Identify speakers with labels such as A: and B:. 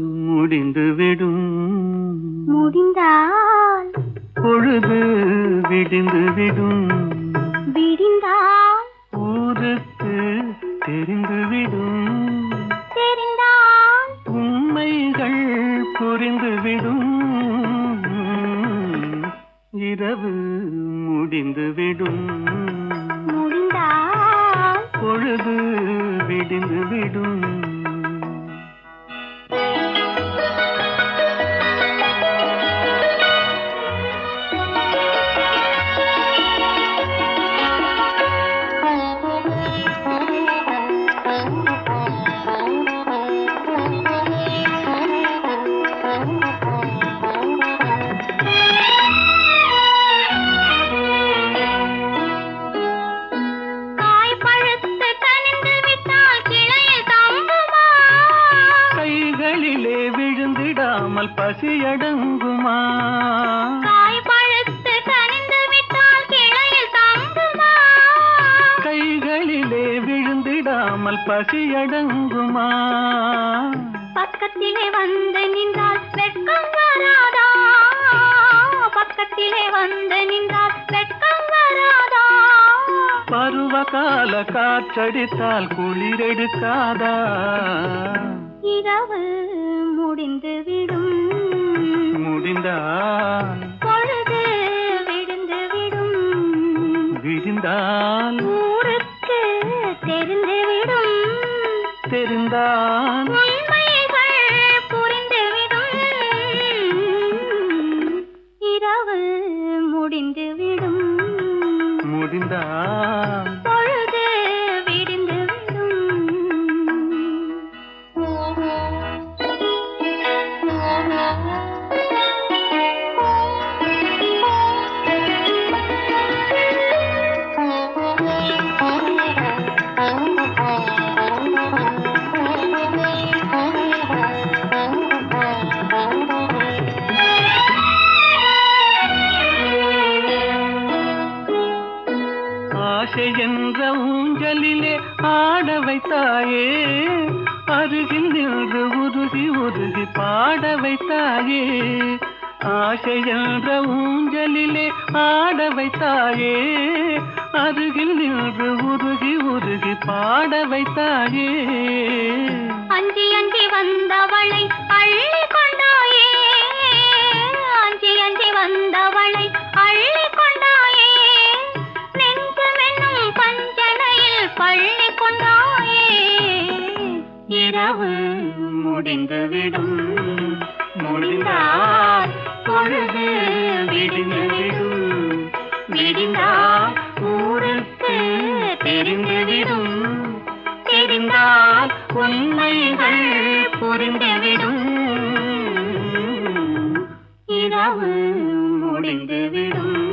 A: முடிந்துவிடும்.
B: முடிந்தால்
A: பொழுது விடிந்துவிடும்.
B: விடிந்தால்
A: ஊருக்கு தெரிந்துவிடும்.
B: தெரிந்தால்
A: உண்மைகள் புரிந்துவிடும். இரவு முடிந்துவிடும்.
B: முடிந்தால்
A: பொழுது விடிந்துவிடும். விழுந்திடாமல் பசியடங்குமா?
B: காய் பழுத்து கனிந்து விட்டால் கிளையில் தங்குமா?
A: கைகளிலே விழுந்திடாமல் பசியடங்குமா?
B: பக்கத்திலே வந்து நின்றால் வெட்கம் வராதா? பக்கத்திலே வந்து நின்றால் வெட்கம் வராதா?
A: பருவகால காற்றடித்தால் குளிரெடுக்காதா?
B: இரவு முடிந்துவிடும்.
A: முடிந்தால்
B: பொழுது விடிந்துவிடும்.
A: விடிந்தால்
B: ஊருக்கு தெரிந்துவிடும்.
A: தெரிந்தால்
B: உண்மைகள் புரிந்துவிடும். இரவு முடிந்துவிடும்.
A: முடிந்தால்
B: பொழுது விடிந்துவிடும்.
A: ஆசை என்ற ஊஞ்சலிலே ஆட வைத்தாயே, அருகில் நின்று உருகி உருகி பாட வைத்தாயே. ஆசை என்ற ஊஞ்சலிலே ஆட வைத்தாயே, அருகில் நின்று உருகி உருகி பாட வைத்தாயே.
B: அஞ்சி அஞ்சி வந்தவளை அள்ளி கொண்டாயே, அஞ்சி அஞ்சி வந்தவளை அள்ளி கொண்டாயே. நெஞ்சமென்னும் பஞ்சனையில் பள்ளி கொண்டாயே.
A: இரவு முடிந்துவிடும். முடிந்தால் பொழுது விடிந்துவிடும். விடிந்தால் ஊருக்கு தெரிந்துவிடும். தெரிந்தால் உண்மைகள் புரிந்துவிடும். இரவு முடிந்துவிடும்.